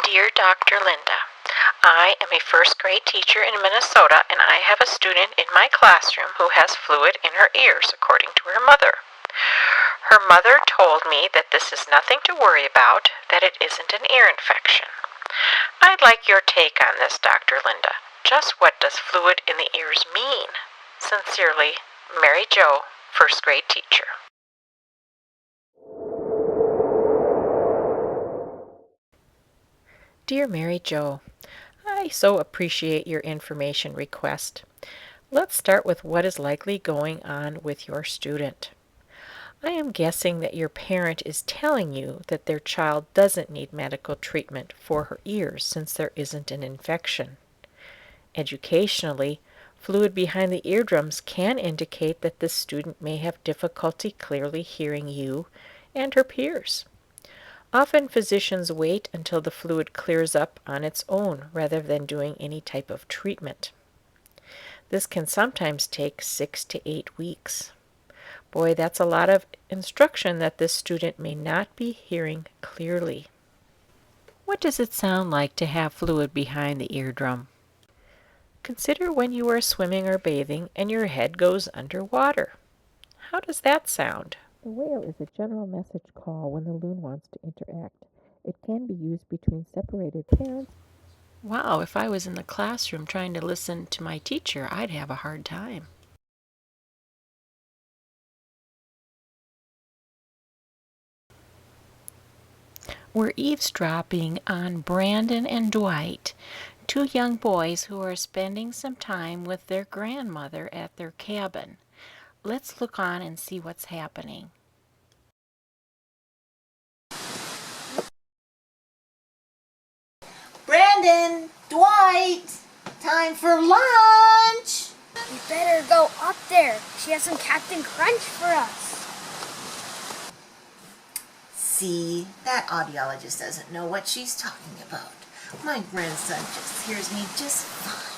Dear Dr. Linda, I am a first grade teacher in Minnesota, and I have a student in my classroom who has fluid in her ears, according to her mother. Her mother told me that this is nothing to worry about, that it isn't an ear infection. I'd like your take on this, Dr. Linda. Just what does fluid in the ears mean? Sincerely, Mary Jo, first grade teacher. Dear Mary Jo, I so appreciate your information request. Let's start with what is likely going on with your student. I am guessing that your parent is telling you that their child doesn't need medical treatment for her ears since there isn't an infection. Educationally, fluid behind the eardrums can indicate that this student may have difficulty clearly hearing you and her peers. Often physicians wait until the fluid clears up on its own rather than doing any type of treatment. This can sometimes take 6 to 8 weeks. Boy, that's a lot of instruction that this student may not be hearing clearly. What does it sound like to have fluid behind the eardrum? Consider when you are swimming or bathing and your head goes underwater. How does that sound? The whale is a general message call when the loon wants to interact. It can be used between separated parents. Wow, if I was in the classroom trying to listen to my teacher, I'd have a hard time. We're eavesdropping on Brandon and Dwight, two young boys who are spending some time with their grandmother at their cabin. Let's look on and see what's happening. Brandon, Dwight, time for lunch. We better go up there. She has some Captain Crunch for us. See, that audiologist doesn't know what she's talking about. My grandson just hears me just fine.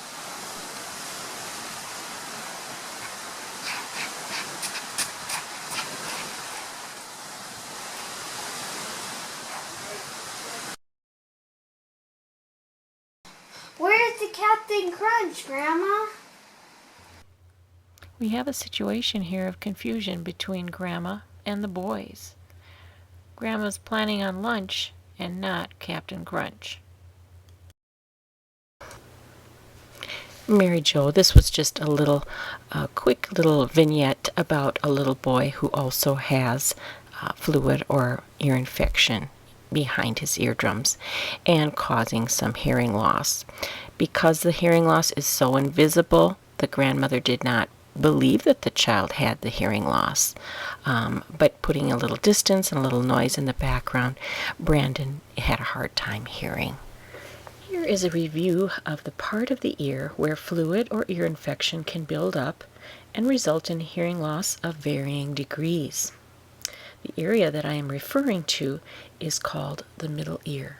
Where's the Captain Crunch, Grandma? We have a situation here of confusion between Grandma and the boys. Grandma's planning on lunch and not Captain Crunch. Mary Jo, this was just a quick little vignette about a little boy who also has fluid or ear infection behind his eardrums and causing some hearing loss. Because the hearing loss is so invisible, the grandmother did not believe that the child had the hearing loss. But putting a little distance and a little noise in the background, Brandon had a hard time hearing. Here is a review of the part of the ear where fluid or ear infection can build up and result in hearing loss of varying degrees. The area that I am referring to is called the middle ear.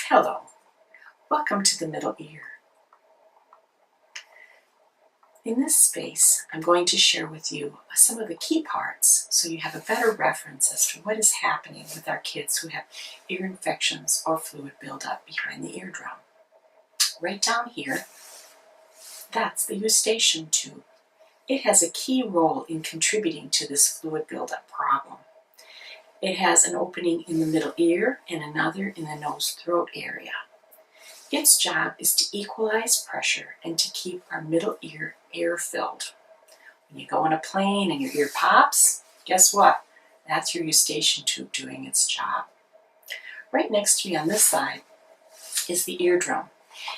Hello, welcome to the middle ear. In this space, I'm going to share with you some of the key parts so you have a better reference as to what is happening with our kids who have ear infections or fluid buildup behind the eardrum. Right down here, that's the eustachian tube. It has a key role in contributing to this fluid buildup problem. It has an opening in the middle ear and another in the nose-throat area. Its job is to equalize pressure and to keep our middle ear air-filled. When you go on a plane and your ear pops, guess what? That's your eustachian tube doing its job. Right next to me on this side is the eardrum.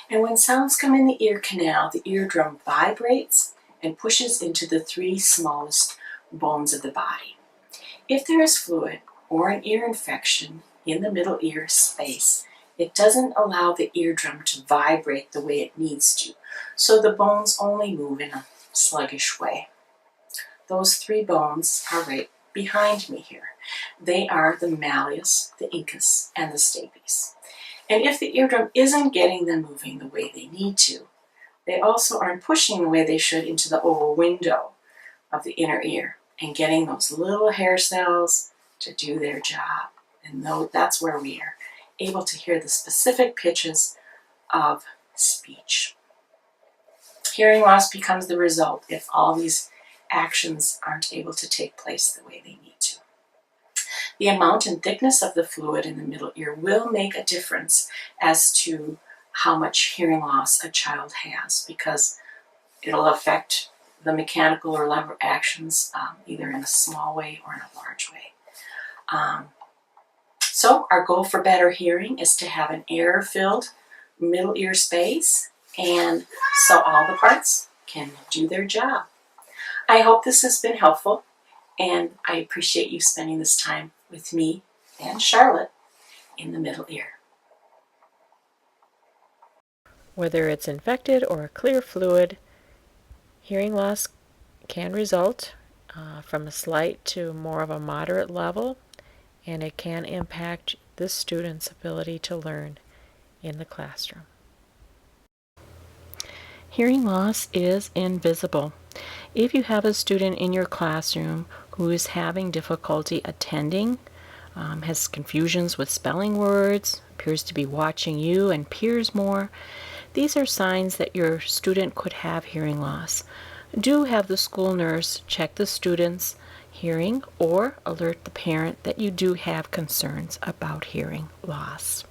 And when sounds come in the ear canal, the eardrum vibrates and pushes into the 3 smallest bones of the body. If there is fluid or an ear infection in the middle ear space, it doesn't allow the eardrum to vibrate the way it needs to, so the bones only move in a sluggish way. Those 3 bones are right behind me here. They are the malleus, the incus, and the stapes. And if the eardrum isn't getting them moving the way they need to, they also aren't pushing the way they should into the oval window of the inner ear and getting those little hair cells to do their job. And that's where we are able to hear the specific pitches of speech. Hearing loss becomes the result if all these actions aren't able to take place the way they need to. The amount and thickness of the fluid in the middle ear will make a difference as to how much hearing loss a child has, because it'll affect the mechanical or lever actions either in a small way or in a large way. So our goal for better hearing is to have an air-filled middle ear space, and so all the parts can do their job. I hope this has been helpful, and I appreciate you spending this time with me and Charlotte in the middle ear. Whether it's infected or a clear fluid, hearing loss can result from a slight to more of a moderate level, and it can impact the student's ability to learn in the classroom. Hearing loss is invisible. If you have a student in your classroom who is having difficulty attending, has confusions with spelling words, appears to be watching you and peers more, these are signs that your student could have hearing loss. Do have the school nurse check the student's hearing or alert the parent that you do have concerns about hearing loss.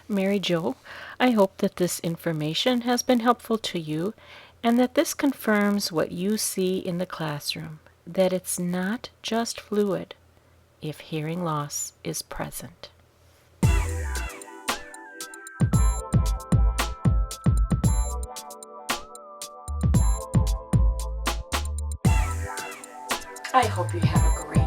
Mary Jo, I hope that this information has been helpful to you and that this confirms what you see in the classroom, that it's not just fluid if hearing loss is present. I hope you have a great